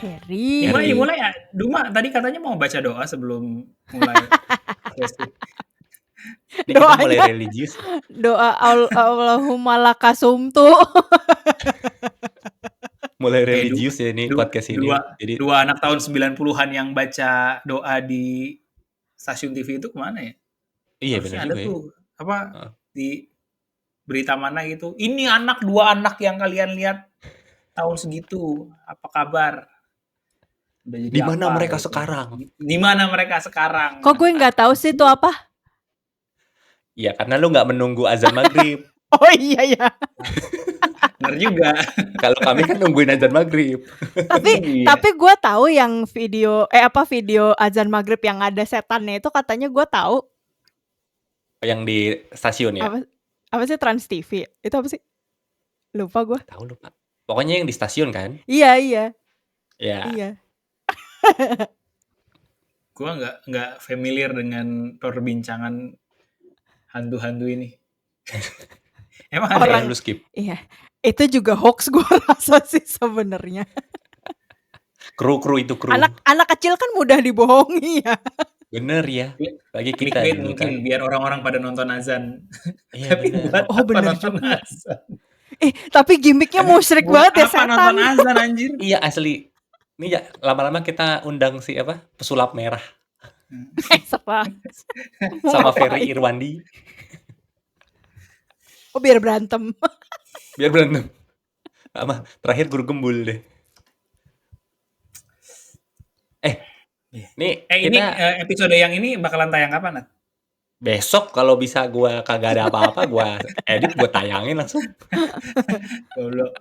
Heri. Mulai ya. Duma tadi katanya mau baca doa sebelum mulai sesi. Ini kita mulai Doanya religius. doa Allahumma lakasumtu. Mulai religius ya ini podcast ini. Jadi Dua anak tahun 90-an yang baca doa di stasiun TV itu kemana ya? iya Harusnya benar ada juga tuh apa ya. di berita mana gitu. Ini dua anak yang kalian lihat tahun segitu. Apa kabar? Udah jadi Di mana apa mereka gitu. sekarang? Di mana mereka sekarang? Kok gue nggak tahu sih itu apa? Ya karena lu nggak menunggu azan maghrib. Oh iya ya. Bener juga. Kalau kami kan nungguin azan maghrib. Tapi Iya. gue tahu yang video video azan maghrib yang ada setannya itu katanya gue tahu. Yang di stasiun ya? Apa sih Trans TV? Itu apa sih? Lupa gue. Tahu lupa. Pokoknya yang di stasiun kan? Iya. Ya. Iya. Gue nggak familiar dengan perbincangan hantu-hantu ini. Emang ada Orang lu skip. Iya. Itu juga hoax gue rasa sih sebenarnya. Kru itu kru. Anak kecil kan mudah dibohongi ya. Bener ya. Bagi kita clickbait dulu mungkin kan. biar orang-orang pada nonton azan. Iya Tapi bener. buat Oh, apa bener nonton juga. azan? Tapi gimmicknya musyrik Buat banget ya apa setan. nonton azan anjir? Iya asli. Ini ya lama-lama kita undang si pesulap merah Serah. sama Ferry Irwandi. Oh biar berantem. Biar berantem. Sama terakhir guru gembul deh. Nih Ini episode yang ini bakalan tayang kapan, Nat? besok kalau bisa gua kagak ada apa-apa gua edit gua tayangin langsung. Goblok.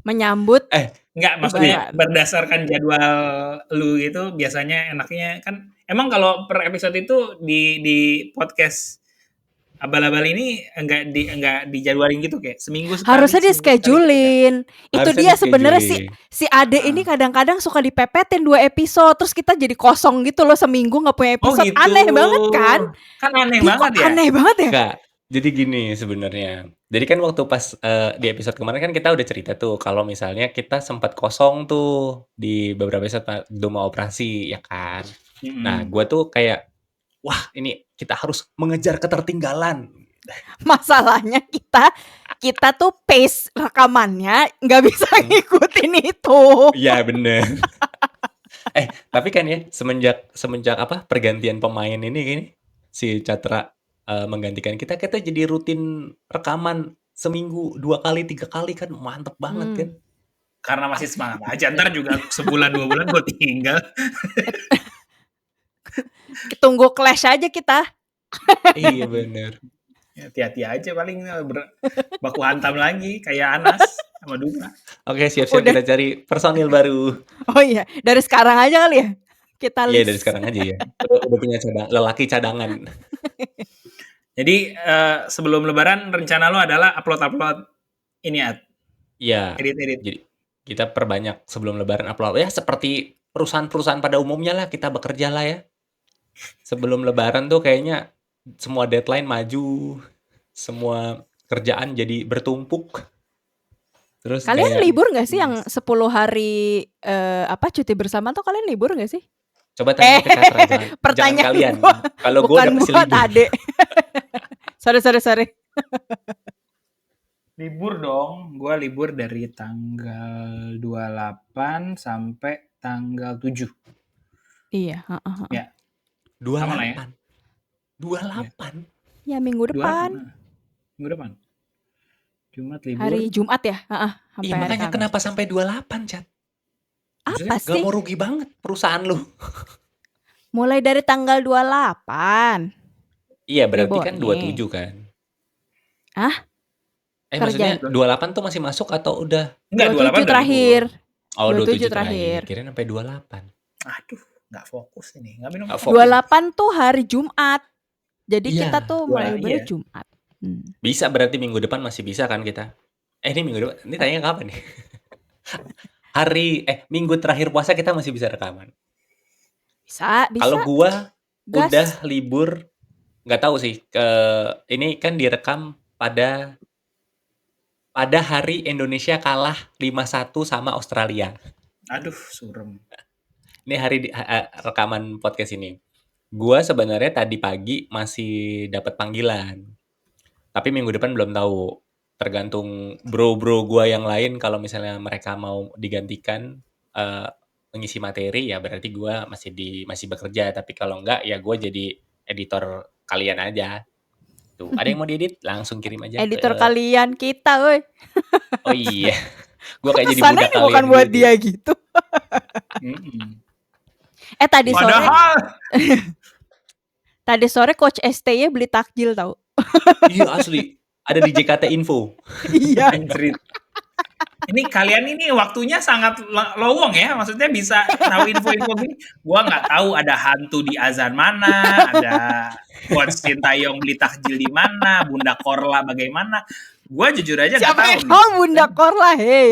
Menyambut Enggak, maksudnya berdasarkan jadwal lu itu biasanya enaknya kan emang kalau per episode itu di podcast abal-abal ini enggak dijadwalin gitu kayak seminggu sekali. harusnya di schedulin. Itu Harusnya dia sebenarnya si Ade ini kadang-kadang suka dipepetin 2 episode terus kita jadi kosong gitu loh seminggu nggak punya episode. gitu. Aneh banget kan? Kan aneh banget ya. Aneh banget ya. Enggak. Jadi gini sebenarnya. Jadi kan waktu pas di episode kemarin kan kita udah cerita tuh kalau misalnya kita sempat kosong tuh di beberapa episode Doma operasi ya kan. Nah, gua tuh kayak wah, ini kita harus mengejar ketertinggalan. Masalahnya kita tuh pace rekamannya nggak bisa ngikutin itu. Iya bener. Tapi kan ya semenjak pergantian pemain ini si Catra menggantikan kita jadi rutin rekaman seminggu 2 kali 3 kali kan mantep banget kan. Karena masih semangat aja, ntar juga sebulan 2 bulan gue tinggal. Tunggu clash aja kita. Iya bener. Hati-hati aja paling baku hantam lagi kayak Anas sama Duma. Oke, siap-siap kita cari personil baru. Oh iya, dari sekarang aja kali ya. Kita list. Iya, dari sekarang aja ya. Udah punya lelaki cadangan. Jadi sebelum lebaran rencana lo adalah upload ini ya. Iya. Edit. Jadi kita perbanyak sebelum lebaran upload. Ya seperti perusahaan-perusahaan pada umumnya lah kita bekerja lah ya. Sebelum lebaran tuh kayaknya semua deadline maju, semua kerjaan jadi bertumpuk. Terus kalian libur nggak sih yang 10 hari cuti bersama tuh kalian libur nggak sih? Coba tanya ke Catra, pertanyaan jangan kalian. Kalau gue bukan udah pasti buat libur. Adek. sorry. Libur dong, gue libur dari tanggal 28 sampai tanggal 7. Iya. Ya. 28. 28. Ya minggu depan. Minggu depan. Jumat libur. Hari Jumat ya? Iya makanya kenapa sampai 28, Cat? Apa sih? Gak mau rugi banget perusahaan lu. Mulai dari tanggal 28. Iya berarti kan 27 kan? Maksudnya 28 tuh masih masuk atau udah? Enggak, 27 terakhir. Oh 27 terakhir. Kirain sampai 28. Aduh, gak fokus ini. Gak minum. 28 tuh hari Jumat. Jadi kita tuh mulai libur Jumat. Bisa berarti minggu depan masih bisa kan kita? Ini minggu depan, ini tanya kapan nih? Minggu terakhir puasa kita masih bisa rekaman. Bisa. Kalau gua udah libur, nggak tahu sih. Ini kan direkam pada hari Indonesia kalah 5-1 sama Australia. Aduh, surem. Ini hari rekaman podcast ini. Gua sebenarnya tadi pagi masih dapat panggilan. Tapi minggu depan belum tahu. Tergantung bro-bro gua yang lain kalau misalnya mereka mau digantikan mengisi materi ya berarti gua masih bekerja, tapi kalau enggak ya gua jadi editor kalian aja. Tuh, ada yang mau diedit langsung kirim aja ke Editor kalian kita, woi. Oh iya. Gua Kok kayak jadi kesannya budak ini bukan kalian buat gitu. dia gitu. Tadi sore Padahal tadi sore Coach STY beli takjil tahu. Iya asli. Ada di JKT Info. Iya. anjrit. Ini kalian ini waktunya sangat lowong ya, maksudnya bisa tahu info-info gini. Gua nggak tahu ada hantu di azan mana, ada Coach Sintayong beli takjil di mana, Bunda Korla bagaimana. Gua jujur aja nggak Siapa tahu yang nih. tahu Bunda Korla, hei.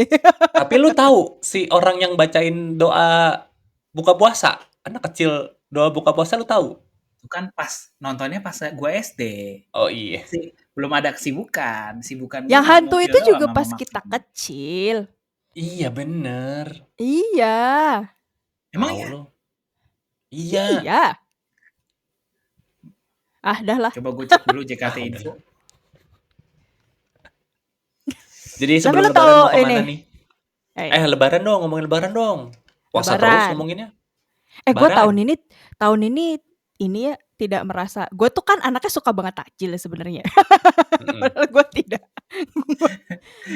Tapi lu tahu si orang yang bacain doa buka puasa, anak kecil doa buka puasa lu tahu? Itu kan pas nontonnya pas gua SD. Oh iya. Belum ada kesibukan gua Yang hantu nonton itu film juga sama pas mama kita aku. kecil. Iya bener. Iya. Emang Tahu ya? lu? Iya. Iya. Dah lah. Coba gue cek dulu JKT Info. Jadi Tapi sebelum lu lebaran tahu mau kemana ini? nih? Eh, Lebaran dong, ngomongin lebaran dong. Puasa terus Lebaran. ngomonginnya. Gue Lebaran. tahun ini ya tidak merasa. Gue tuh kan anaknya suka banget takjil sebenarnya. Padahal gue tidak.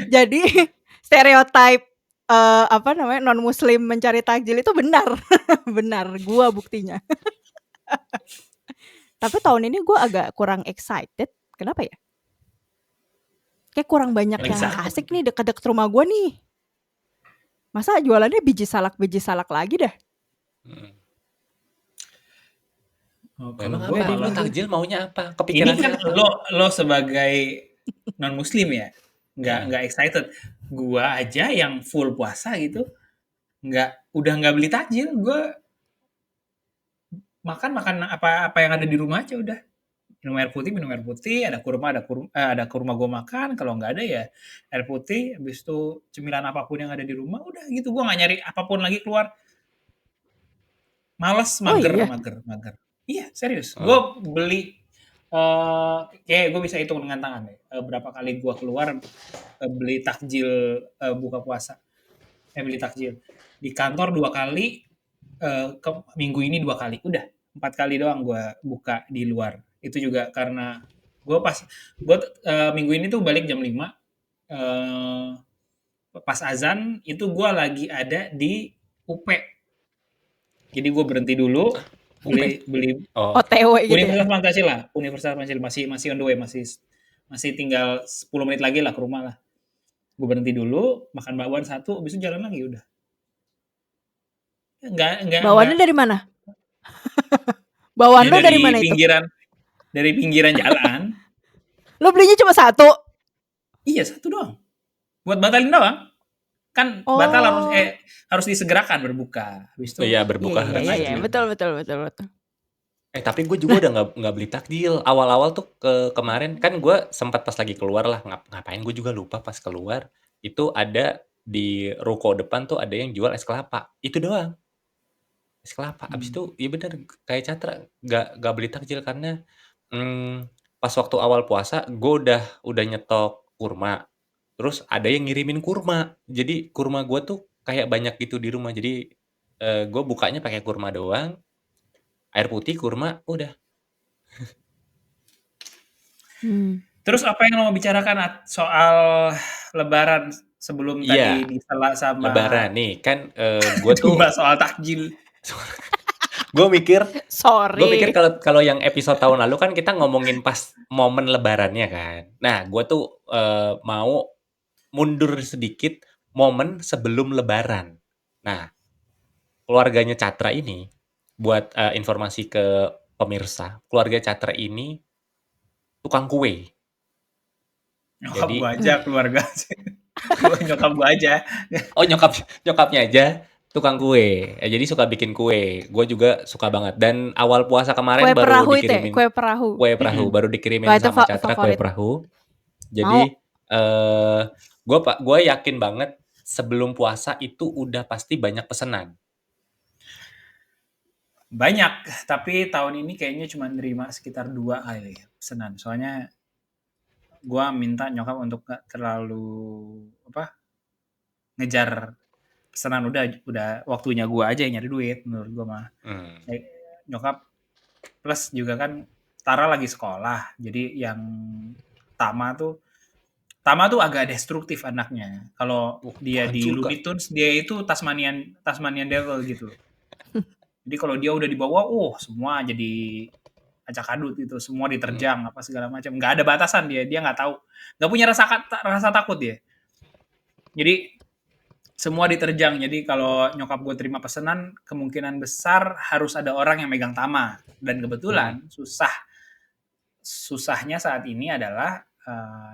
Jadi stereotype non muslim mencari takjil itu benar. Benar, gue buktinya. Tapi tahun ini gue agak kurang excited. Kenapa ya? Kayak kurang banyak yang asik nih dekat-dekat rumah gue nih. Masa jualannya biji salak lagi dah. Emang apa? Lo takjil maunya apa? Kepikiran ini kan lo sebagai non muslim ya, nggak excited. Gua aja yang full puasa gitu, udah nggak beli takjil. Gua makan apa yang ada di rumah aja udah. Minum air putih, ada kurma gue makan, kalau nggak ada ya air putih, habis itu cemilan apapun yang ada di rumah, udah gitu. Gue nggak nyari apapun lagi keluar. Males, mager. Iya, serius. Gue beli, kayak gue bisa hitung dengan tangan deh, berapa kali gue keluar beli takjil buka puasa. Beli takjil. Di kantor 2 kali, minggu ini 2 kali, udah 4 kali doang gue buka di luar. Itu juga karena gue minggu ini tuh balik jam 5, pas azan itu gue lagi ada di UP. Jadi gue berhenti dulu, beli OTW gitu. Universitas Pancasila masih on the way, masih tinggal 10 menit lagi lah ke rumah lah. Gue berhenti dulu, makan bakwan 1, habis itu jalan lagi udah. Bawaannya dari mana? Bawaan lo dari mana itu? Dari pinggiran jalan. Lo belinya cuma 1? Iya, 1 doang. Buat batalin doang. Kan batal harus disegerakan berbuka. Habis itu iya berbuka. Iya, betul. Tapi gue juga udah nggak beli takjil. Awal-awal tuh kemarin kan gue sempat pas lagi keluar lah, ngapain gue juga lupa pas keluar. Itu ada di ruko depan tuh ada yang jual es kelapa. Itu doang. Es kelapa. Abis itu ya bener kayak Catra nggak beli takjil karena pas waktu awal puasa gue udah nyetok kurma. Terus ada yang ngirimin kurma. Jadi kurma gue tuh kayak banyak gitu di rumah. Jadi gue bukanya pakai kurma doang. Air putih, kurma, udah. Terus apa yang mau bicarakan soal lebaran sebelum tadi disela sama lebaran nih kan gue tuh soal takjil. Gue mikir Sorry. kalau yang episode tahun lalu kan kita ngomongin pas momen lebarannya kan. Nah, gue tuh mau mundur sedikit momen sebelum lebaran. Nah, keluarganya Catra ini buat informasi ke pemirsa, keluarga Catra ini tukang kue. Nyokap gue aja keluarga. Nyokap gue aja. Oh, nyokapnya aja tukang kue. Jadi suka bikin kue. Gue juga suka banget. Dan awal puasa kemarin kue baru perahu dikirimin kue perahu. Baru dikirimin sama Catra kue perahu. Jadi gue yakin banget sebelum puasa itu udah pasti banyak pesanan? Banyak, tapi tahun ini kayaknya cuma nerima sekitar 2 kali pesanan. Soalnya gue minta nyokap untuk gak terlalu ngejar pesanan, udah waktunya gue aja yang nyari duit menurut gue mah. Nyokap plus juga kan Tara lagi sekolah, jadi yang Tama tuh agak destruktif anaknya. Kalau dia di Looney Tunes, dia itu Tasmanian Devil gitu. Jadi kalau dia udah dibawa, semua jadi acak adut itu, semua diterjang apa segala macam. Nggak ada batasan dia nggak tahu, nggak punya rasa takut dia. Jadi semua diterjang. Jadi kalau nyokap gue terima pesanan, kemungkinan besar harus ada orang yang megang Tama. Dan kebetulan susahnya saat ini adalah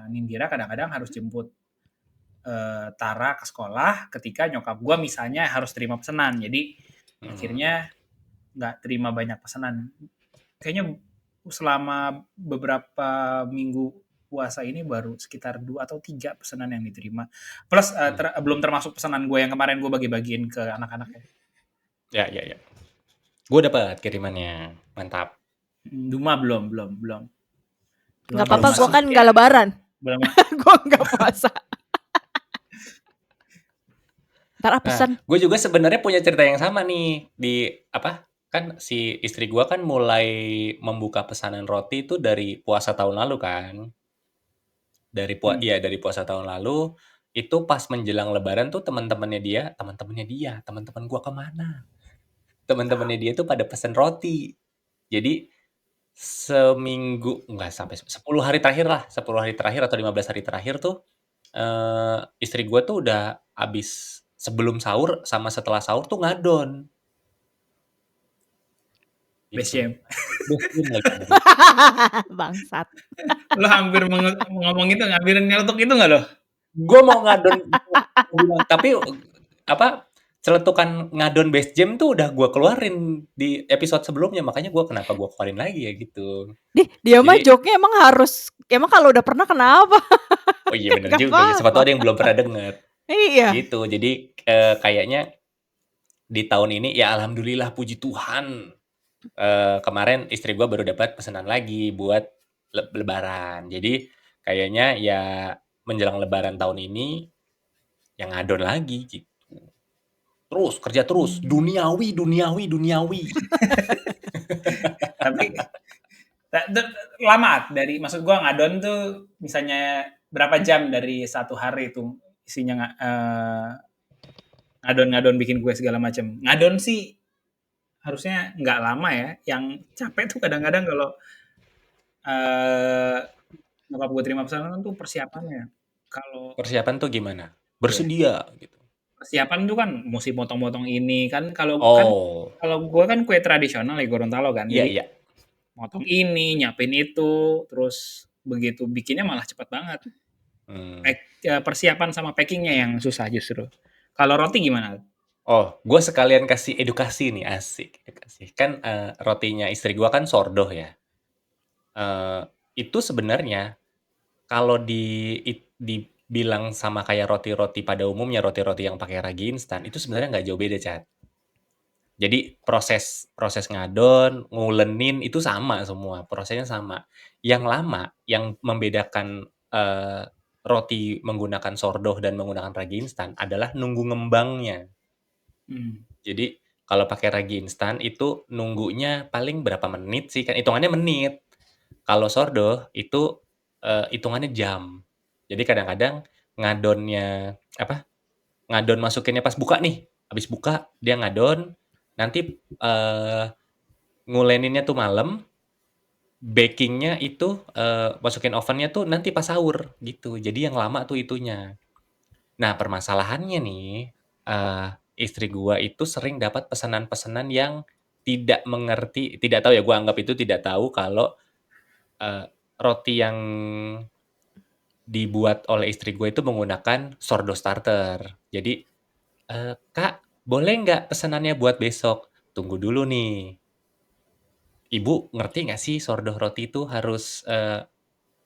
Nindira kadang-kadang harus jemput Tara ke sekolah ketika nyokap gue misalnya harus terima pesanan. Jadi akhirnya nggak terima banyak pesanan. Kayaknya selama beberapa minggu puasa ini baru sekitar 2 atau 3 pesanan yang diterima. Plus belum termasuk pesanan gue yang kemarin gue bagi-bagiin ke anak-anaknya. Ya. Gue dapat kirimannya, mantap. Duma belum. Nggak apa-apa, gue kan nggak lebaran. Belum. Gue nggak puasa. Ntar pesan. Gue juga sebenarnya punya cerita yang sama nih di kan si istri gue kan mulai membuka pesanan roti itu dari puasa tahun lalu kan. Dari puasa tahun lalu itu pas menjelang lebaran tuh teman-temannya dia, teman-teman gue kemana? Teman-temannya dia tuh pada pesan roti. Jadi seminggu nggak sampai 10 hari terakhir atau 15 hari terakhir tuh istri gue tuh udah abis sebelum sahur sama setelah sahur tuh ngadon. Best Jam lagi. Bangsat. Lo hampir ngomong itu, hampir nyeletuk itu nggak lo? Gue mau ngadon, tapi celetukan ngadon Best Jam tuh udah gue keluarin di episode sebelumnya, makanya kenapa gue keluarin lagi ya gitu. Dia mah joke-nya emang kalau udah pernah kenapa? Oh iya bener juga, siapa tahu ada yang belum pernah denger. Iya. Gitu, jadi kayaknya di tahun ini ya alhamdulillah puji Tuhan. Kemarin istri gue baru dapat pesanan lagi buat lebaran. Jadi kayaknya ya menjelang lebaran tahun ini yang ngadon lagi gitu. Terus kerja terus, duniawi. Tapi lama dari, maksud gue ngadon tuh misalnya berapa jam dari satu hari itu isinya ngadon bikin kue segala macam. Ngadon sih harusnya nggak lama ya. Yang capek tuh kadang-kadang kalau nyokap gue terima pesanan tuh persiapannya. Kalau persiapan tuh gimana? Bersedia gitu. Persiapan tuh kan mesti potong-potong ini kan, kalau gue kan kue tradisional ya Gorontalo kan. Iya. Motong ini, nyapin itu, terus begitu bikinnya malah cepat banget. Persiapan sama packingnya yang susah justru. Kalau roti gimana? Oh, gue sekalian kasih edukasi nih, asik. Edukasi. Kan rotinya istri gue kan sourdough ya. Itu sebenarnya kalau dibilang sama kayak roti-roti pada umumnya, roti-roti yang pakai ragi instan, itu sebenarnya nggak jauh beda, Chat. Jadi proses ngadon, ngulenin itu sama semua, prosesnya sama. Yang lama, yang membedakan roti menggunakan sourdough dan menggunakan ragi instan adalah nunggu ngembangnya. Jadi kalau pakai ragi instan itu nunggunya paling berapa menit sih, kan hitungannya menit. Kalau sourdough itu hitungannya jam. Jadi kadang-kadang ngadon masukinnya pas buka nih. Habis buka dia ngadon, nanti nguleninnya tuh malam, bakingnya itu masukin ovennya tuh nanti pas sahur gitu. Jadi yang lama tuh itunya. Nah permasalahannya nih, istri gua itu sering dapat pesanan-pesanan yang tidak mengerti, tidak tahu ya, gua anggap itu tidak tahu kalau roti yang dibuat oleh istri gue itu menggunakan sourdough starter. Jadi, Kak, boleh nggak pesanannya buat besok? Tunggu dulu nih. Ibu ngerti nggak sih sourdough roti itu harus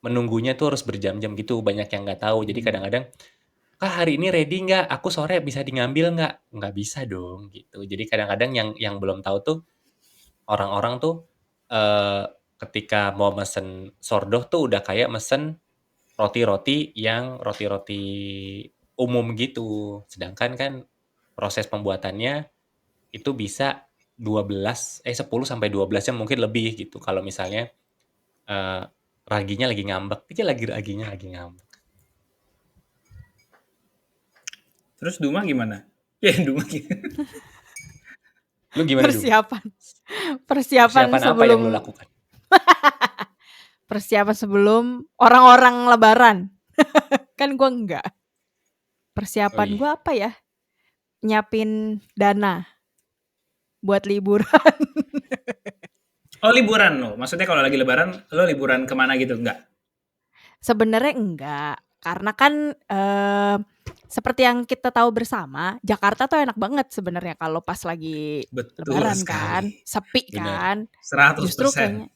menunggunya tuh harus berjam-jam gitu, banyak yang nggak tahu. Jadi kadang-kadang "Kak, hari ini ready nggak? Aku sore bisa ngambil nggak?" Nggak bisa dong, gitu. Jadi kadang-kadang yang belum tahu tuh, orang-orang tuh, ketika mau mesen sourdough tuh udah kayak mesen roti-roti umum gitu. Sedangkan kan proses pembuatannya itu bisa 10 sampai 12 jam mungkin lebih gitu. Kalau misalnya raginya lagi ngambek, raginya lagi ngambek. Terus Duma gimana? Ya Duma gimana? Lu gimana, Dum? Persiapan Persiapan apa yang sebelum lu lakukan? persiapan sebelum orang-orang lebaran. Kan gue enggak. Persiapan Oh, gue iya. apa ya? Nyiapin dana buat liburan. Oh liburan lo, maksudnya kalau lagi lebaran lo liburan kemana gitu? Enggak? Sebenarnya enggak, karena kan seperti yang kita tahu bersama, Jakarta tuh enak banget sebenarnya kalau pas lagi Betul lebaran kan, sekali. sepi Bener. kan. 100%. Justru kayaknya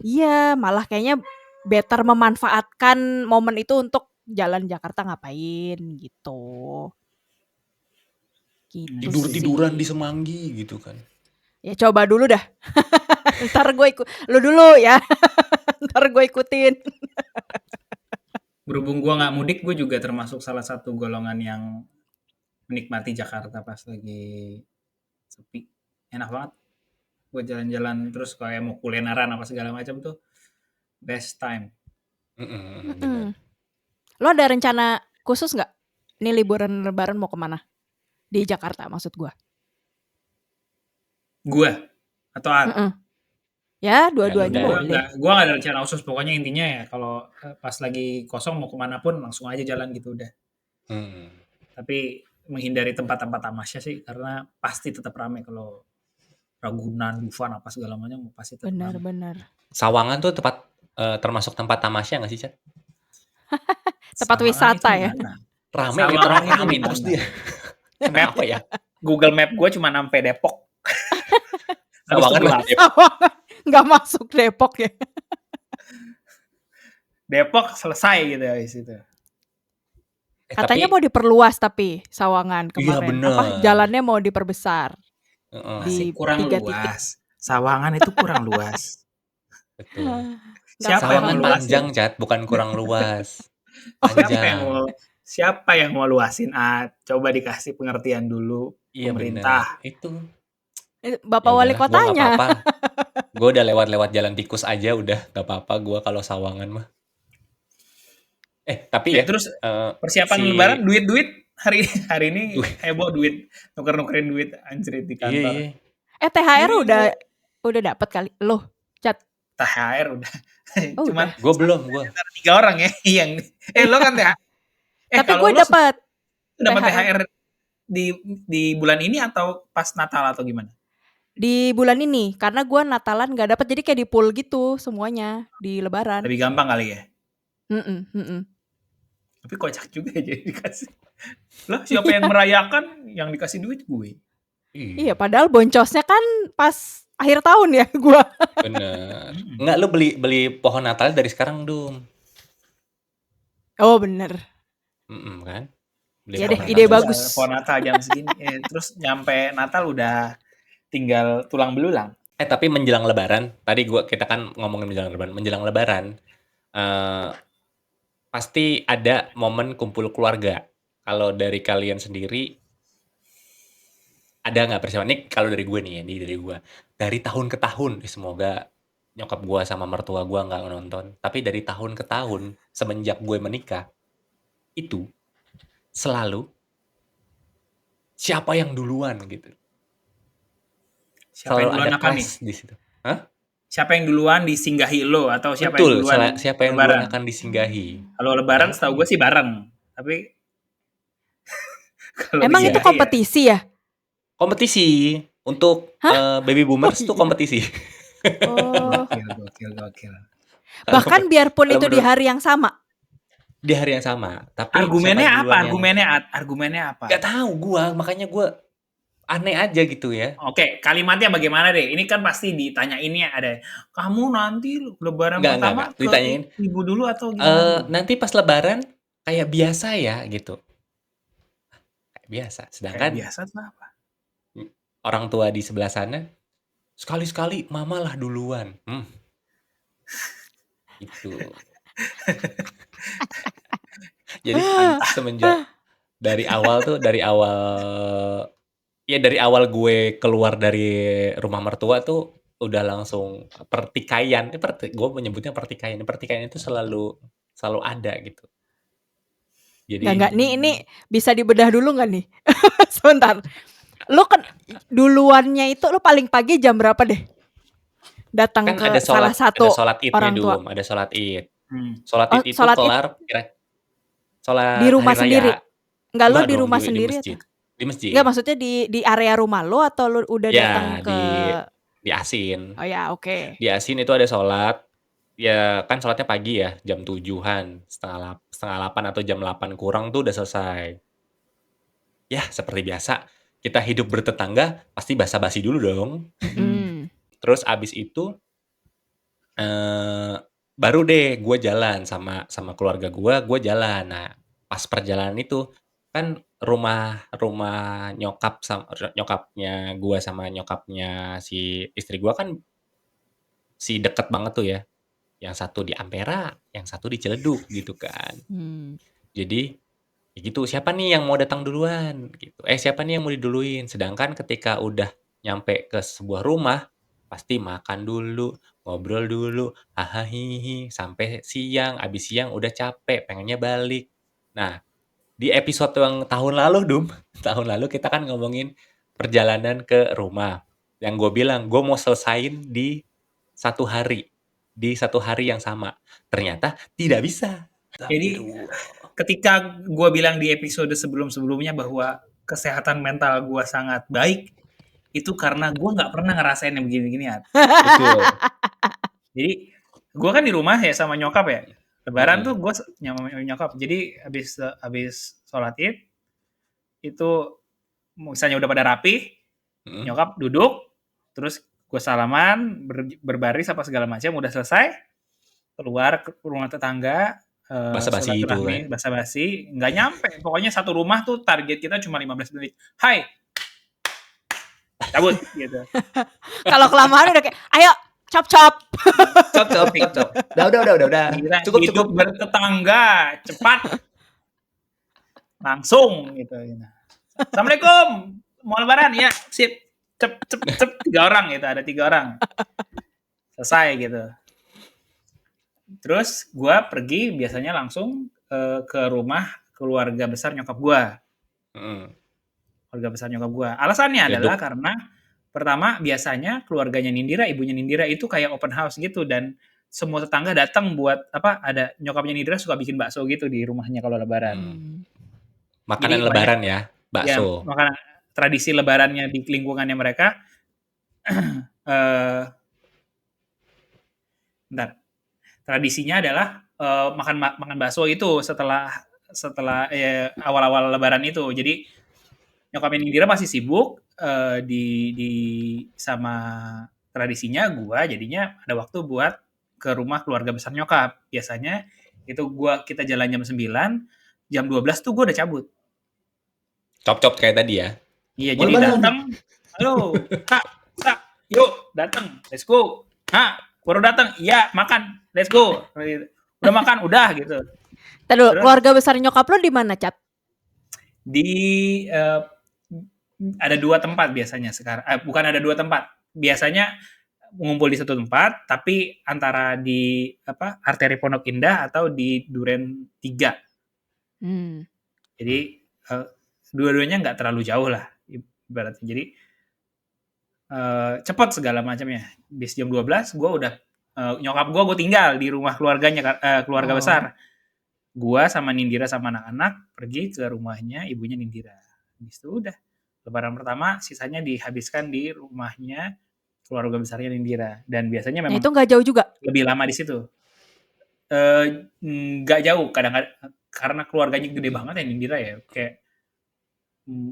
iya, malah kayaknya better memanfaatkan momen itu untuk jalan Jakarta ngapain gitu. Gitu Tidur-tiduran di sih. Semanggi gitu kan. Ya coba dulu dah. Ntar gue lu dulu ya. Ntar gue ikutin. Berhubung gue nggak mudik, gue juga termasuk salah satu golongan yang menikmati Jakarta pas lagi sepi. Enak banget. Gue jalan-jalan terus kayak mau kulineran apa segala macam tuh best time. Bener. Lo ada rencana khusus nggak? Nih liburan lebaran mau kemana? Di Jakarta maksud gue. Gue atau Ar? Ya dua-duanya Ya, boleh. Gue nggak ada rencana khusus. Pokoknya intinya ya kalau pas lagi kosong mau kemana pun langsung aja jalan gitu udah. Tapi menghindari tempat-tempat tamasya sih karena pasti tetap ramai kalau Ragunan, Dufan apa segala macam pasti tetap ramai. Benar. Sawangan tuh termasuk tempat tamasya nggak sih, Chat? Tempat Sawangan wisata itu ya. dimana? Rame, Sawangan itu rame di terus mana? dia. Kenapa ya? Google Map gue cuma sampai Depok. Habis itu Sawangan gelap. masih Nggak masuk Depok ya. Depok selesai gitu habis itu. Katanya tapi mau diperluas tapi Sawangan iya kemarin. bener. Apa jalannya mau diperbesar. Masih Di kurang 3 titik. luas. Sawangan itu kurang luas. Betul. Siapa yang Sawangan mau luasin? panjang, Chat, bukan kurang luas. Siapa yang mau luasin? Coba dikasih pengertian dulu Iya pemerintah. bener. Itu. Bapak wali kotanya. Gue udah lewat jalan tikus aja udah gak apa-apa gue kalau Sawangan mah. Tapi ya. Terus persiapan lebaran duit hari ini heboh duit nuker-nukerin duit anjrit di kantor. Iya. THR udah dapat kali lo, Chat. THR udah. Cuman gue belum. 3 orang ya yang lo kan THR. Tapi gue dapat THR di bulan ini atau pas Natal atau gimana? Di bulan ini karena gue Natalan nggak dapat jadi kayak di pool gitu semuanya di Lebaran. Lebih gampang kali ya. Tapi kocak juga ya jadi dikasih. Lah siapa yang merayakan yang dikasih duit gue? Iya padahal boncosnya kan pas akhir tahun ya gue. Bener. Enggak, lu beli pohon Natal dari sekarang, Dum. Oh bener. Kan? Ya deh, ide bagus. Pohon Natal jam segini. Terus nyampe Natal udah tinggal tulang belulang. Tapi menjelang Lebaran, tadi kita kan ngomongin menjelang Lebaran, pasti ada momen kumpul keluarga. Kalau dari kalian sendiri, ada nggak persiapan? Nih kalau dari gue nih, dari gue. Dari tahun ke tahun, semoga nyokap gue sama mertua gue nggak nonton. Tapi dari tahun ke tahun, semenjak gue menikah, itu selalu siapa yang duluan gitu. Siapa yang duluan apa nih? Di situ. Hah? Siapa yang duluan disinggahi lo atau siapa yang duluan? Siapa yang duluan akan disinggahi? Kalau Lebaran setahu gue sih bareng. Tapi emang itu kompetisi ya? Kompetisi untuk baby boomers tuh kompetisi. Gokil. Bahkan biarpun itu di hari yang sama. Di hari yang sama. Tapi argumennya apa? Gak tahu gua, makanya gua aneh aja gitu ya. Oke, kalimatnya bagaimana deh? Ini kan pasti ditanyainnya ada. Kamu nanti Lebaran pertama ditanyain ibu dulu atau gimana? Nanti pas Lebaran kayak biasa ya gitu. biasa. Kayak Sedangkan biasa tuh apa? orang tua di sebelah sana, sekali-sekali mama lah duluan. Itu. Jadi semenjak dari awal gue keluar dari rumah mertua tuh udah langsung pertikaian. Gue menyebutnya pertikaian. Pertikaian itu selalu ada gitu. Nggak, ini bisa dibedah dulu nggak nih? Sebentar. Lu kan duluannya itu lu paling pagi jam berapa deh? Datang Kan ke ada salah satu sholat Idnya orang tua. ada sholat Id. Oh, Sholat Id itu sholat Id kelar di sholat rumah hari sendiri? raya. Enggak, lu Enggak di dong, rumah di sendiri masjid. atau? Di masjid. Enggak, maksudnya di area rumah lu atau lu udah datang Ya, ke di Asin. Oh ya, oke. Di Asin itu ada sholat. Ya kan sholatnya pagi ya, jam 7-an, setengah 8 atau jam 8 kurang tuh udah selesai. Ya, seperti biasa, kita hidup bertetangga pasti basa-basi dulu dong. Terus abis itu baru deh gue jalan sama keluarga gue jalan. Nah, pas perjalanan itu kan rumah nyokapnya gue sama nyokapnya si istri gue kan si deket banget tuh ya. Yang satu di Ampera, yang satu di Ciledug gitu kan. Jadi ya gitu, siapa nih yang mau datang duluan gitu. Siapa nih yang mau diduluin. Sedangkan ketika udah nyampe ke sebuah rumah, pasti makan dulu, ngobrol dulu, hahaha, sampai siang. Abis siang udah capek, pengennya balik. Nah, di episode yang tahun lalu, tahun lalu kita kan ngomongin perjalanan ke rumah. Yang gue bilang, gue mau selesain di 1 hari. Di 1 hari yang sama. Ternyata tidak bisa. Jadi ketika gue bilang di episode sebelum-sebelumnya bahwa kesehatan mental gue sangat baik, itu karena gue nggak pernah ngerasain yang begini-beginian. Betul. Jadi gue kan di rumah ya sama nyokap ya. Lebaran tuh gue sama nyokap. Jadi abis sholat Id itu misalnya udah pada rapi, nyokap duduk, terus gue salaman, berbaris apa segala macam, udah selesai, keluar ke rumah tetangga, Basa-basi itu kan. basa-basi, nggak nyampe. Pokoknya satu rumah tuh target kita cuma 15 menit. Hai, cabut gitu. Kalau kelamaan udah kayak, ayo cop. Udah. Cukup. Bertetangga, cepat. Langsung gitu. Assalamualaikum, mau lebaran ya, sip. Cep 3 orang gitu, ada 3 orang. Selesai gitu. Terus gue pergi biasanya langsung ke rumah keluarga besar nyokap gue. Keluarga besar nyokap gue. Alasannya adalah karena pertama biasanya keluarganya Nindira, ibunya Nindira itu kayak open house gitu dan semua tetangga datang buat ada nyokapnya Nindira suka bikin bakso gitu di rumahnya kalau lebaran. Makanan Jadi lebaran ya, bakso. Ya, makanan tradisi lebarannya di lingkungannya mereka. Tradisinya adalah makan bakso itu setelah awal-awal lebaran itu. Jadi nyokapnya Nindira masih sibuk di sama tradisinya, gua jadinya ada waktu buat ke rumah keluarga besar nyokap. Biasanya itu kita jalan jam 9, jam 12 tuh gua udah cabut. Cop kayak tadi ya. Iya, jadi datang, halo, kak, yuk datang, let's go. Baru datang, iya makan, let's go. Udah makan, udah gitu. Terus keluarga besar nyokap lo di mana, Cap? Ada 2 tempat biasanya sekarang. Bukan ada 2 tempat. Biasanya ngumpul di satu tempat, tapi antara di Arteri Pondok Indah atau di Duren 3. Jadi dua-duanya nggak terlalu jauh lah ibaratnya. Jadi cepat segala macamnya. Bis jam 12 gue udah nyokap gue tinggal di rumah keluarga besar. Gue sama Nindira sama anak-anak pergi ke rumahnya ibunya Nindira. Habis itu udah lebaran pertama sisanya dihabiskan di rumahnya keluarga besarnya Nindira dan biasanya memang itu nggak jauh juga lebih lama di situ. Nggak jauh kadang-kadang karena keluarganya gede banget ya Nindira ya, kayak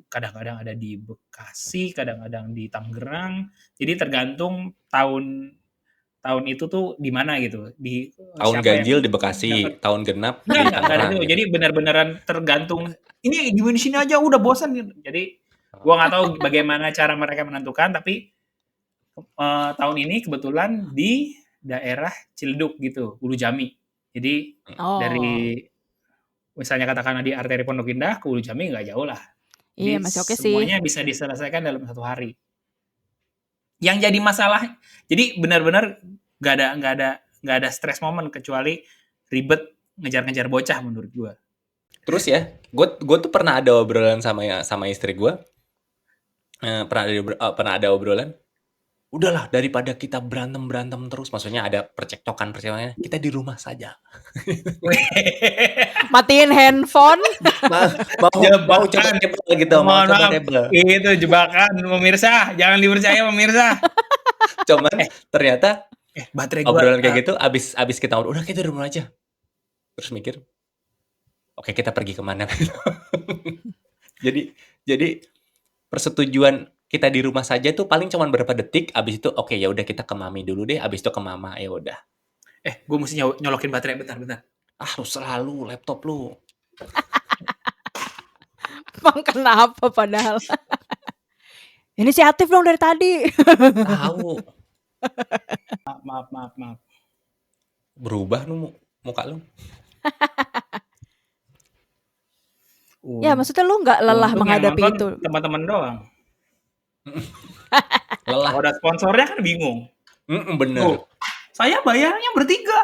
kadang-kadang ada di Bekasi, kadang-kadang di Tangerang, jadi tergantung tahun tahun itu tuh di mana gitu, di Tahun siapa ganjil yang di Bekasi, dapat. tahun genap di Enggak ada Tangerang itu. gitu. Jadi benar-benaran tergantung. Ini di sini aja udah bosan gitu. Jadi gua nggak tahu bagaimana cara mereka menentukan, tapi tahun ini kebetulan di daerah Ciledug gitu, Ulu Jami. Jadi Oh. dari misalnya katakanlah di arteri Pondok Indah ke Ulu Jami nggak jauh lah. Iya, Jadi masih oke sih. semuanya bisa diselesaikan dalam 1 hari. Yang jadi masalah, jadi benar-benar nggak ada stress moment kecuali ribet ngejar-ngejar bocah menurut gua. Terus ya, gue tuh pernah ada obrolan sama istri gue. Pernah ada obrolan. Udahlah, daripada kita berantem terus, maksudnya ada percekcokan, kita di rumah saja. Matiin handphone. mau coba Jebakan. table gitu, mau Mohon coba maaf, table. itu jebakan pemirsa, jangan dipercaya pemirsa. Cuman ternyata Baterai gua obrolan kayak gitu, abis kita udah kita di rumah aja. Terus mikir, oke kita pergi kemana? jadi persetujuan kita di rumah saja tuh paling cuma berapa detik, abis itu oke ya udah kita ke mami dulu deh, abis itu ke mama, ya udah. gua mesti nyolokin baterai bentar. Lu selalu laptop lu. Emang kenapa padahal? Inisiatif dong dari tadi. Tahu. Maaf. Berubah lu muka lu. Ya, maksudnya lu nggak lelah Untung menghadapi yang itu. nonton teman-teman doang. Lelah. Kalau ada sponsornya kan bingung. Bener. Saya bayarnya bertiga.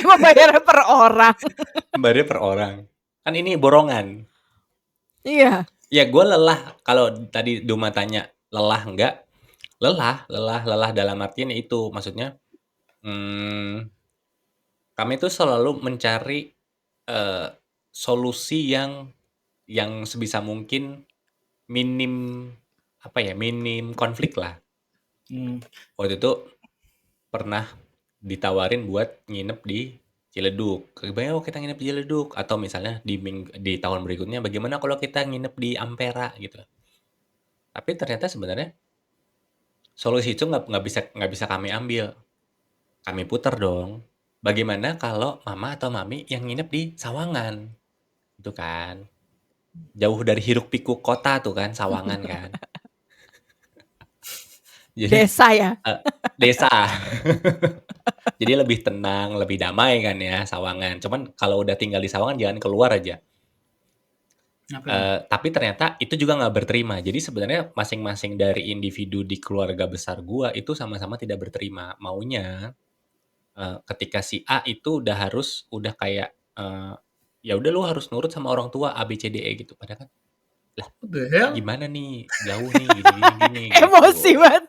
Emang bayarnya per orang. Bayarnya per orang. Kan ini borongan. Iya. Ya gue lelah. Kalau tadi Duma tanya lelah enggak? Lelah dalam artian itu. Maksudnya kami tuh selalu mencari solusi yang sebisa mungkin minim konflik lah. Waktu itu pernah ditawarin buat nginep di Ciledug. Kebayang kita nginep di Ciledug, atau misalnya di tahun berikutnya bagaimana kalau kita nginep di Ampera gitu. Tapi ternyata sebenarnya solusi itu nggak bisa kami ambil. Kami putar dong. Bagaimana kalau mama atau mami yang nginep di Sawangan? Itu kan. Jauh dari hiruk pikuk kota tuh kan, Sawangan kan. Jadi, desa ya? Desa. Jadi lebih tenang, lebih damai kan ya Sawangan. Cuman kalau udah tinggal di Sawangan jangan keluar aja. Tapi ternyata itu juga nggak berterima. Jadi sebenarnya masing-masing dari individu di keluarga besar gua itu sama-sama tidak berterima. Maunya ketika si A itu udah kayak ya udah lu harus nurut sama orang tua A B C D E gitu. Padahal kan lah gimana nih, jauh nih gini gitu. Emosi banget.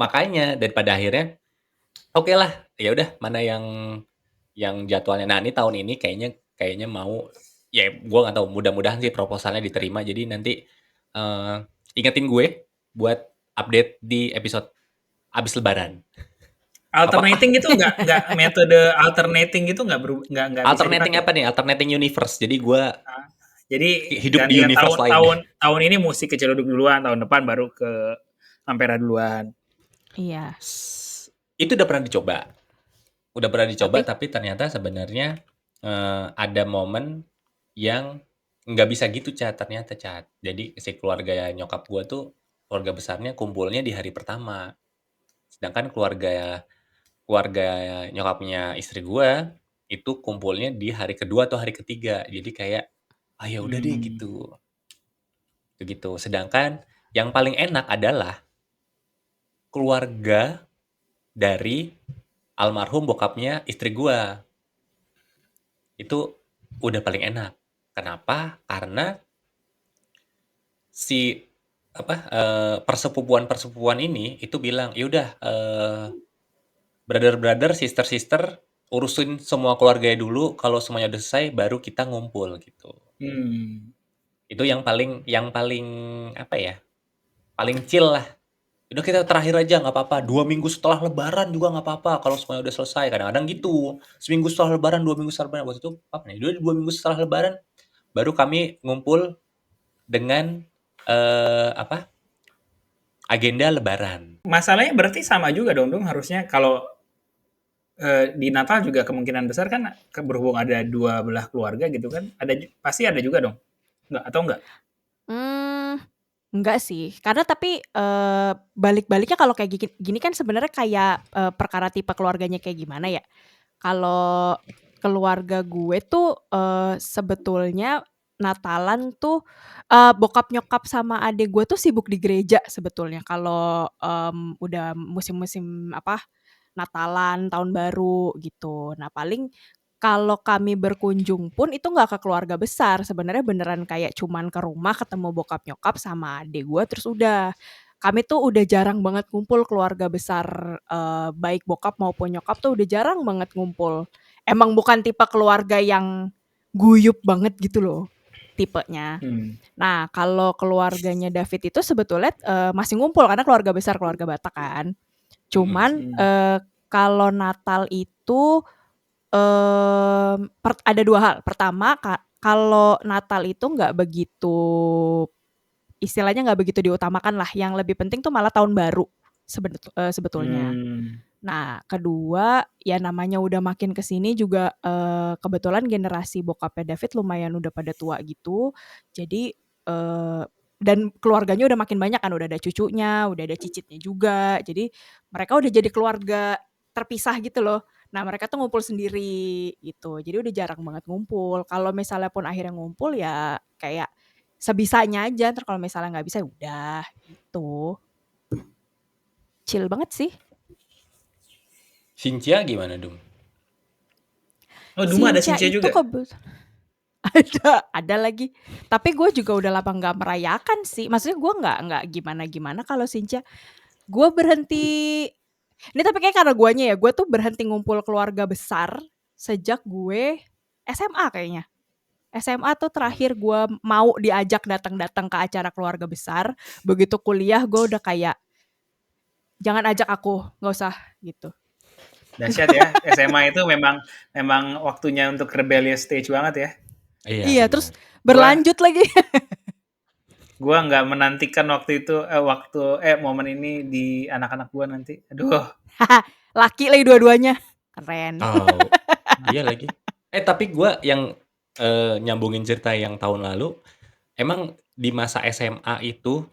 Makanya daripada akhirnya oke lah, ya udah mana yang jadwalnya. Nah, ini tahun ini kayaknya mau, ya gue nggak tahu, mudah-mudahan sih proposalnya diterima. Jadi nanti ingetin gue buat update di episode abis Lebaran. Alternating itu nggak metode alternating gitu nggak alternating apa nih? Alternating universe. Jadi gue hidup di universe lain. Tahun ini musik ke Ciledug duluan, tahun depan baru ke Ampera duluan. Iya. Itu udah pernah dicoba. Tapi ternyata sebenarnya ada momen yang nggak bisa gitu, ternyata. Jadi si keluarga nyokap gue tuh, keluarga besarnya kumpulnya di hari pertama. Sedangkan keluarga nyokapnya istri gue itu kumpulnya di hari kedua atau hari ketiga. Jadi kayak, ya udah deh gitu. Begitu. Sedangkan yang paling enak adalah keluarga dari almarhum bokapnya istri gue. Itu udah paling enak. Kenapa? Karena si persepupuan ini itu bilang, yaudah brother sister urusin semua keluarganya dulu, kalau semuanya udah selesai baru kita ngumpul gitu. Itu yang paling paling chill lah. Udah kita terakhir aja nggak apa-apa, 2 minggu setelah Lebaran juga nggak apa-apa kalau semuanya udah selesai. Kadang-kadang gitu, seminggu setelah Lebaran, 2 minggu setelah Lebaran. Waktu itu apa nih, 2 minggu setelah Lebaran baru kami ngumpul dengan agenda lebaran. Masalahnya berarti sama juga dong harusnya kalau di Natal juga kemungkinan besar kan berhubung ada dua belah keluarga gitu kan, pasti ada juga dong, atau enggak? Enggak sih, karena tapi, balik-baliknya kalau kayak gini kan sebenarnya kayak, perkara tipe keluarganya kayak gimana ya. Kalau keluarga gue tuh, sebetulnya Natalan tuh, bokap nyokap sama adek gue tuh sibuk di gereja sebetulnya kalau, udah musim-musim Natalan, tahun baru gitu. Nah paling kalau kami berkunjung pun itu nggak ke keluarga besar, sebenarnya beneran kayak cuman ke rumah ketemu bokap nyokap sama adek gue terus udah. Kami tuh udah jarang banget ngumpul keluarga besar, baik bokap maupun nyokap tuh udah jarang banget ngumpul. Emang bukan tipe keluarga yang guyup banget gitu loh, tipenya. Nah kalau keluarganya David itu sebetulnya, masih ngumpul karena keluarga besar, keluarga Batak kan. Cuman, kalau Natal itu, ada 2 hal. Pertama, kalau Natal itu nggak begitu istilahnya nggak begitu diutamakan lah, yang lebih penting tuh malah tahun baru sebetulnya. Nah, kedua, ya namanya udah makin ke sini juga, kebetulan generasi bokapnya David lumayan udah pada tua gitu. Jadi, dan keluarganya udah makin banyak kan, udah ada cucunya, udah ada cicitnya juga. Jadi mereka udah jadi keluarga terpisah gitu loh. Nah, mereka tuh ngumpul sendiri gitu. Jadi udah jarang banget ngumpul. Kalau misalnya pun akhirnya ngumpul ya kayak sebisanya aja, entar kalau misalnya nggak bisa ya udah gitu. Chill banget sih. Cynthia gimana, Dung? Oh, Duma ada Cynthia itu juga? Ada lagi. Tapi gue juga udah lama nggak merayakan sih. Maksudnya gue nggak gimana-gimana kalau Cynthia. Gue berhenti. Ini tapi kayak karena guanya ya. Gue tuh berhenti ngumpul keluarga besar sejak gue SMA kayaknya. SMA tuh terakhir gue mau diajak datang-datang ke acara keluarga besar. Begitu kuliah gue udah kayak jangan ajak aku, nggak usah gitu. Dahsyat ya, SMA itu memang waktunya untuk rebellious stage banget ya. Iya terus berlanjut lagi. Gue nggak menantikan waktu itu, momen ini di anak-anak gue nanti. Aduh. Laki lagi dua-duanya. Keren. Oh, iya lagi. Tapi gue yang nyambungin cerita yang tahun lalu, emang di masa SMA itu,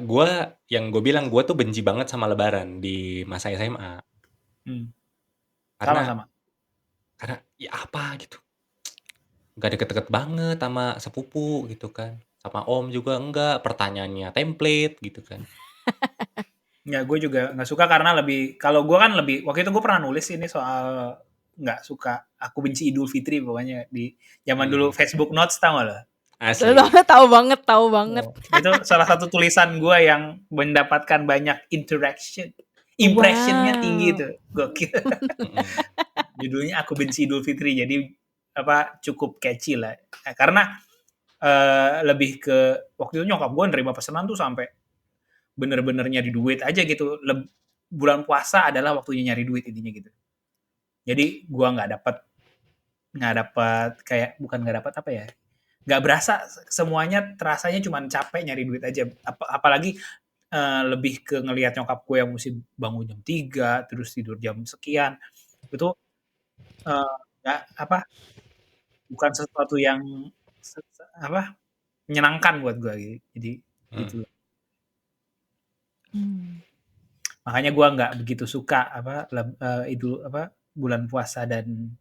gue yang gue bilang gue tuh benci banget sama Lebaran di masa SMA. Sama-sama. Karena ya apa gitu, nggak deket-deket banget sama sepupu gitu kan, sama om juga enggak, pertanyaannya template gitu kan. Ya gue juga nggak suka karena kalau gue kan waktu itu gue pernah nulis ini soal nggak suka, aku benci Idul Fitri pokoknya di zaman dulu Facebook Notes, tau gak lo? Asli. Tahu banget. Itu salah satu tulisan gue yang mendapatkan banyak impressionnya tinggi tuh, gokil. Judulnya Aku Benci Idul Fitri, jadi cukup catchy lah. Karena lebih ke waktu itu nyokap gue nerima pesanan tuh sampai bener-bener nyari duit aja gitu. Bulan puasa adalah waktunya nyari duit intinya gitu. Jadi gue nggak dapat kayak, bukan nggak dapat apa ya, nggak berasa, semuanya terasanya cuma capek nyari duit aja. Apalagi lebih ke ngelihat nyokap gue yang mesti bangun jam 3 terus tidur jam sekian, itu bukan sesuatu yang menyenangkan buat gue. Jadi gitu. Makanya gue nggak begitu suka bulan puasa dan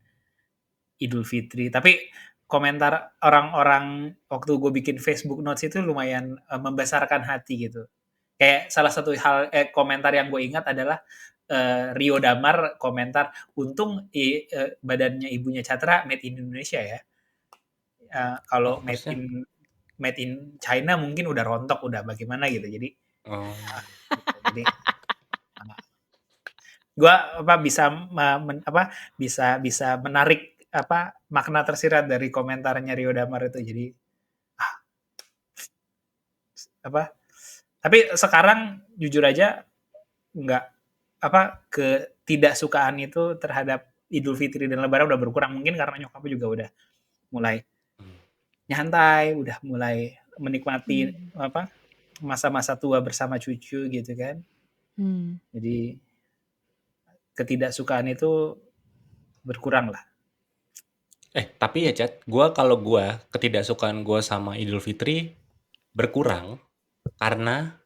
Idul Fitri. Tapi komentar orang-orang waktu gue bikin Facebook Notes itu lumayan membesarkan hati gitu. Kayak salah satu komentar yang gue ingat adalah Rio Damar komentar, untung badannya ibunya Catra made in Indonesia ya. Kalau made in China mungkin udah rontok, udah bagaimana gitu. Jadi gue bisa menarik makna tersirat dari komentarnya Rio Damar itu. Jadi tapi sekarang jujur aja nggak ketidaksukaan itu terhadap Idul Fitri dan Lebaran udah berkurang, mungkin karena nyokapnya juga udah mulai nyantai, udah mulai menikmati masa-masa tua bersama cucu gitu kan. Jadi ketidaksukaan itu berkurang lah. Tapi ya Chat, ketidaksukaan gue sama Idul Fitri berkurang karena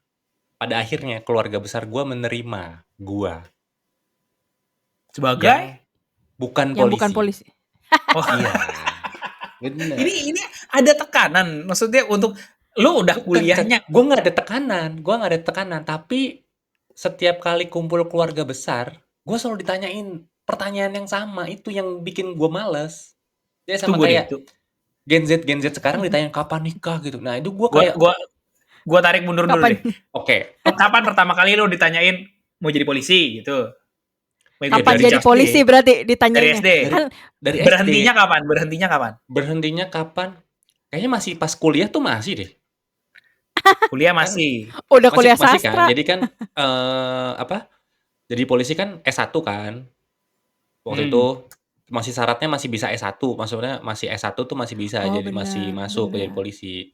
pada akhirnya keluarga besar gue menerima gue Sebagai bukan Yang polisi. bukan polisi. oh Iya, bener. ini ada tekanan, maksudnya untuk lu udah kuliahnya. Gue nggak ada tekanan, tapi setiap kali kumpul keluarga besar, gue selalu ditanyain pertanyaan yang sama, itu yang bikin gue males. Dia sama Tunggu kayak deh, Gen Z sekarang ditanya kapan nikah gitu. Nah itu gue kayak Gua tarik mundur dulu deh. Oke. Kapan pertama kali lu ditanyain mau jadi polisi gitu? Kapan jadi polisi berarti ditanyanya? Dari SD. Dari Berhentinya SD. kapan? Berhentinya kapan? Kayaknya masih pas kuliah tuh masih deh. Kuliah masih. Udah kuliah sastra. Kan? Jadi kan jadi polisi kan S1 kan. Waktu itu masih syaratnya masih bisa S1. Maksudnya masih S1 tuh masih bisa, jadi bener, masih masuk jadi polisi.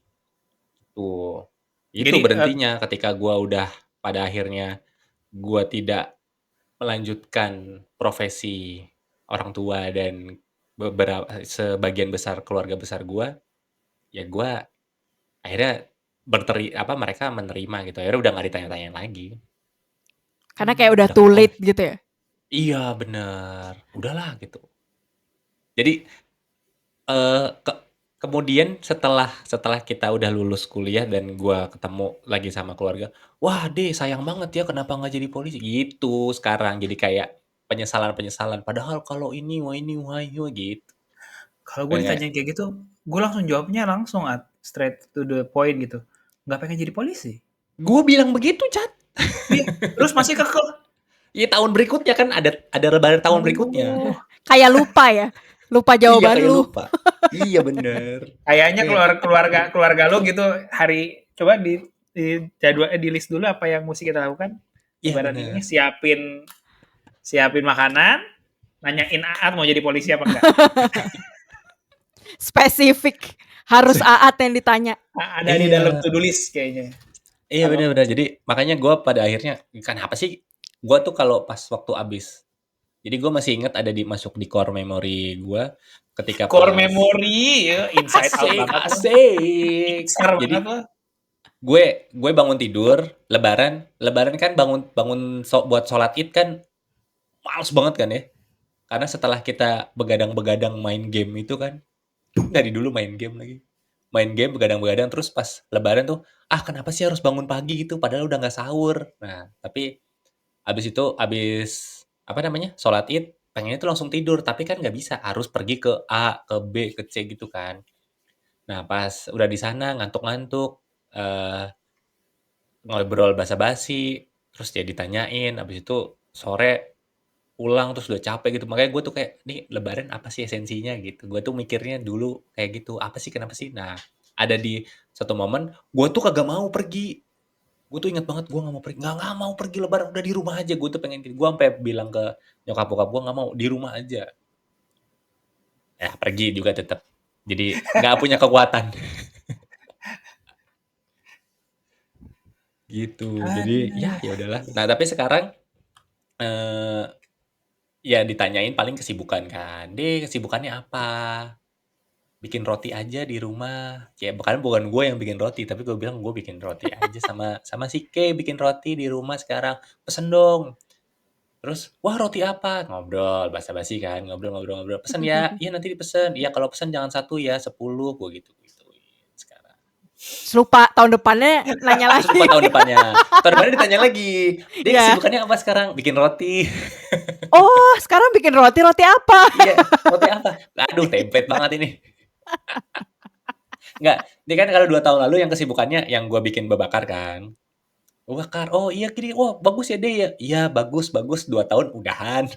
Tuh. Itu jadi, berhentinya ketika gua udah pada akhirnya gua tidak melanjutkan profesi orang tua dan sebagian besar keluarga besar gua, ya gua akhirnya mereka menerima gitu. Akhirnya udah nggak ditanya-tanyain lagi. Karena kayak udah too late gitu ya? Iya bener, udahlah gitu. Jadi kemudian setelah kita udah lulus kuliah dan gua ketemu lagi sama keluarga, wah deh sayang banget ya kenapa nggak jadi polisi gitu sekarang, jadi kayak penyesalan padahal kalau ini wah gitu. Kalau gue ditanya kayak gitu, gue langsung jawabnya langsung straight to the point gitu. Nggak pengen jadi polisi. Gue bilang begitu, Cat. Terus masih kekeh. Iya tahun berikutnya kan ada lebaran tahun berikutnya. Kayak lupa ya. Lupa jawaban lu. Lupa. Iya bener. Kayaknya keluarga lu gitu hari coba di jadwal di list dulu apa yang mesti kita lakukan. Lebaran ini siapin makanan, nanyain Aat mau jadi polisi apa enggak. Spesifik. Harus Aat yang ditanya. Ada di dalam to-do list kayaknya. Iya benar-benar. Jadi makanya gue pada akhirnya kenapa sih gue tuh kalau pas waktu abis, jadi gue masih ingat ada masuk di core memory gue ketika core memory ya, inside out banget. Asik. Jadi gue bangun tidur lebaran kan bangun buat sholat Id kan males banget kan ya, karena setelah kita begadang main game itu kan, dari dulu main game begadang terus pas lebaran tuh kenapa sih harus bangun pagi gitu padahal udah nggak sahur. Nah tapi abis sholat Id pengennya tuh langsung tidur, tapi kan nggak bisa, harus pergi ke A ke B ke C gitu kan. Nah pas udah di sana ngantuk ngobrol basa-basi terus dia ditanyain, abis itu sore pulang terus udah capek gitu, makanya gue tuh kayak nih lebaran apa sih esensinya gitu. Gue tuh mikirnya dulu kayak gitu, apa sih kenapa sih. Nah ada di satu momen gue tuh kagak mau pergi, gue tuh ingat banget gue nggak mau pergi lebaran, udah di rumah aja. Gue tuh pengen gitu, gue sampai bilang ke nyokap bokap gue nggak mau, di rumah aja. Ya pergi juga tetap, jadi nggak punya kekuatan. Gitu. Jadi ya udahlah. Nah tapi sekarang ya ditanyain paling kesibukan kan. Kesibukannya apa? Bikin roti aja di rumah. Ya bukan gue yang bikin roti, tapi gue bilang gue bikin roti aja sama si K bikin roti di rumah sekarang. Pesen dong. Terus, wah roti apa? Ngobrol, basa-basi kan, ngobrol. Pesen ya, iya nanti dipesen. Iya kalau pesen jangan 1 ya, 10, gue gitu. Sekarang. Lupa tahun depannya nanya lagi. Lupa tahun depannya. Tahun depannya ditanya lagi. Dia kesibukannya apa sekarang? Bikin roti. Oh, sekarang bikin roti apa? Iya, roti apa? Aduh, template banget ini. Enggak, ini kan kalau 2 tahun lalu yang kesibukannya yang gue bikin babakar kan. Babakar, oh iya gini, wah bagus ya deh ya. Iya bagus, 2 tahun udahan.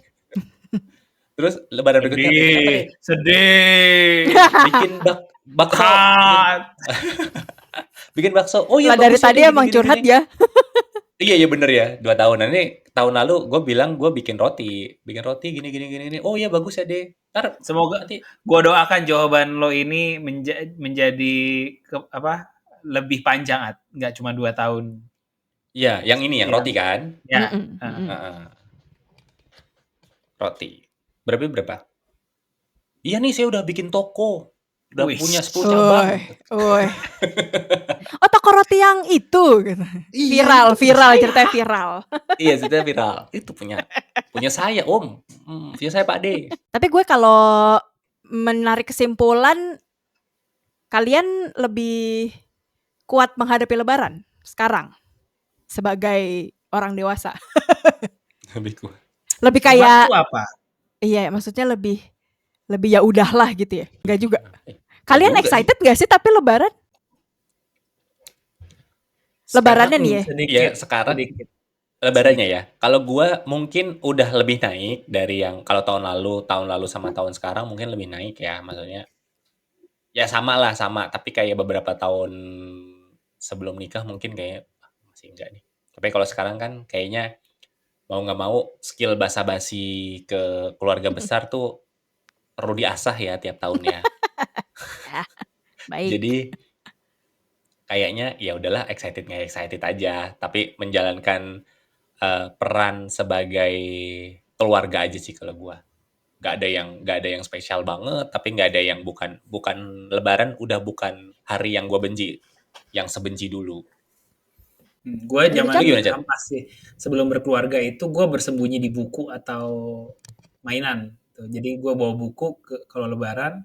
Terus lebaran berikutnya bikin apa deh? Sedih. Bikin bakso. Bikin bakso. Oh iya dari tadi emang curhat ya. Iya bener ya, 2 tahun. Nah, ini tahun lalu gue bilang gue bikin roti gini. Oh iya bagus ya deh. Ntar semoga nanti gue doakan jawaban lo ini menjadi lebih panjang, nggak cuma 2 tahun. Iya, yang ini yang roti kan? Ya. Roti. Berapa? Iya nih saya udah bikin toko. Udah Wih. punya 10 cabang. Oh, toko roti yang itu gitu. Iya, Viral, ceritanya viral. Iya, ceritanya viral. Itu punya saya, Om. Punya saya, Pak D. Tapi gue kalau menarik kesimpulan, kalian lebih kuat menghadapi lebaran sekarang sebagai orang dewasa. Lebih kuat. Lebih kayak apa? Iya, maksudnya lebih ya udahlah gitu ya. Enggak juga. Kalian excited enggak sih tapi lebaran? Lebarannya nih ya. Iya, sekarang sedikit. Lebarannya ya. Kalau gua mungkin udah lebih naik dari yang kalau tahun lalu sama tahun sekarang mungkin lebih naik ya, maksudnya. Ya sama, tapi kayak beberapa tahun sebelum nikah mungkin kayak masih enggak nih. Tapi kalau sekarang kan kayaknya mau nggak mau skill basa-basi ke keluarga besar tuh perlu diasah ya tiap tahunnya. Baik. Jadi kayaknya ya udahlah excited aja, tapi menjalankan peran sebagai keluarga aja sih kalau gua. Nggak ada yang spesial banget, tapi nggak ada yang bukan lebaran udah bukan hari yang gua benci, yang sebenci dulu. Gue zaman pasti sebelum berkeluarga itu gue bersembunyi di buku atau mainan. Jadi gue bawa buku kalau lebaran,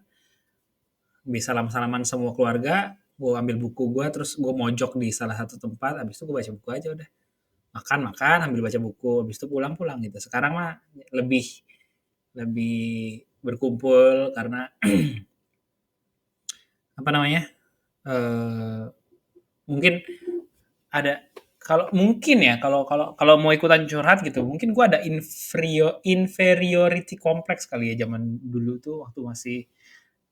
bisa salam-salaman semua keluarga, gue ambil buku gue, terus gue mojok di salah satu tempat, habis itu gue baca buku aja udah. Makan, ambil baca buku, habis itu pulang gitu. Sekarang mah lebih berkumpul karena apa namanya? Mungkin ada kalau mau ikutan curhat gitu, mungkin gue ada inferiority complex kali ya zaman dulu tuh waktu masih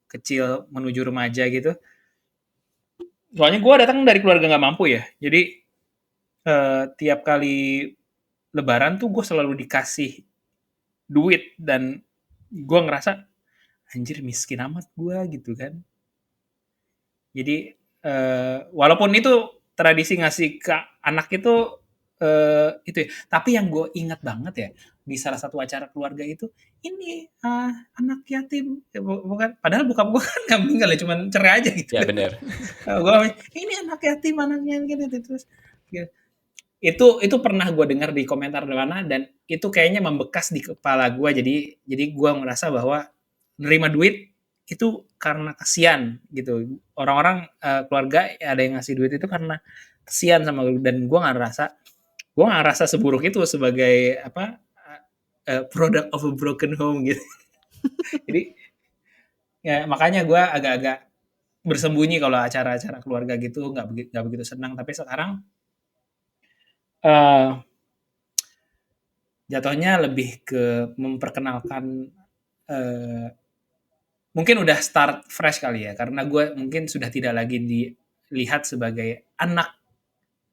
kecil menuju remaja gitu. Soalnya gue datang dari keluarga nggak mampu ya, jadi tiap kali lebaran tuh gue selalu dikasih duit dan gue ngerasa anjir miskin amat gue gitu kan. Jadi walaupun itu tradisi ngasih ke anak itu ya. Tapi yang gue ingat banget ya di salah satu acara keluarga itu ini anak yatim bukan, padahal bokap gue kan nggak meninggal ya, cuman cerai aja gitu. Ya benar. Gue ini anak yatim anaknya gitu terus gitu. Itu pernah gue dengar di komentar mana dan itu kayaknya membekas di kepala gue, jadi gue merasa bahwa nerima duit itu karena kasihan gitu. Orang-orang keluarga ada yang ngasih duit itu karena kasihan sama lu, dan gue nggak ngerasa seburuk itu sebagai product of a broken home gitu. Jadi ya makanya gue agak-agak bersembunyi kalau acara-acara keluarga gitu, nggak begitu senang. Tapi sekarang jatuhnya lebih ke memperkenalkan, mungkin udah start fresh kali ya, karena gue mungkin sudah tidak lagi dilihat sebagai anak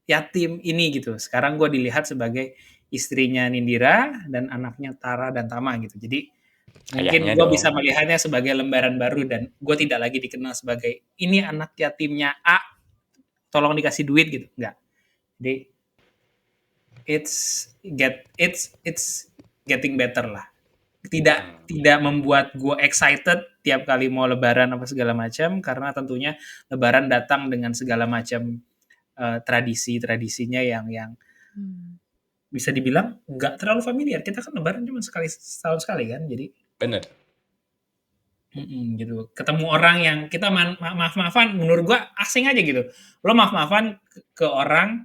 yatim ini gitu. Sekarang gue dilihat sebagai istrinya Nindira dan anaknya Tara dan Tama gitu. Jadi mungkin gue bisa melihatnya sebagai lembaran baru dan gue tidak lagi dikenal sebagai ini anak yatimnya A, tolong dikasih duit gitu. Enggak. Jadi it's getting better lah. Tidak membuat gue excited tiap kali mau lebaran apa segala macam, karena tentunya lebaran datang dengan segala macam tradisinya yang bisa dibilang nggak terlalu familiar. Kita kan lebaran cuma setahun sekali kan, jadi bener. Gitu. Ketemu orang yang kita maaf-maafan, menurut gue asing aja gitu. Lo maaf-maafan ke orang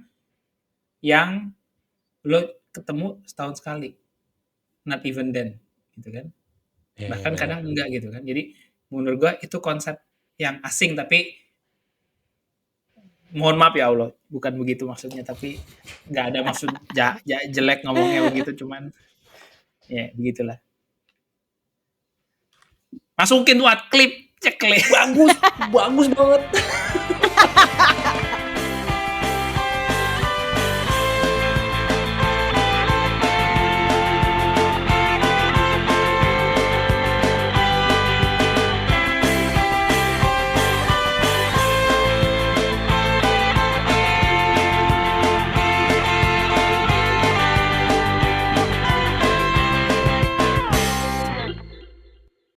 yang lo ketemu setahun sekali, not even then gitu kan. Bahkan kadang enggak gitu kan. Jadi menurut gue itu konsep yang asing, tapi mohon maaf ya Allah, bukan begitu maksudnya, tapi nggak ada maksud jelek ngomongnya begitu, cuman ya begitulah. Masukin tuh klip, cek klip. Bagus banget.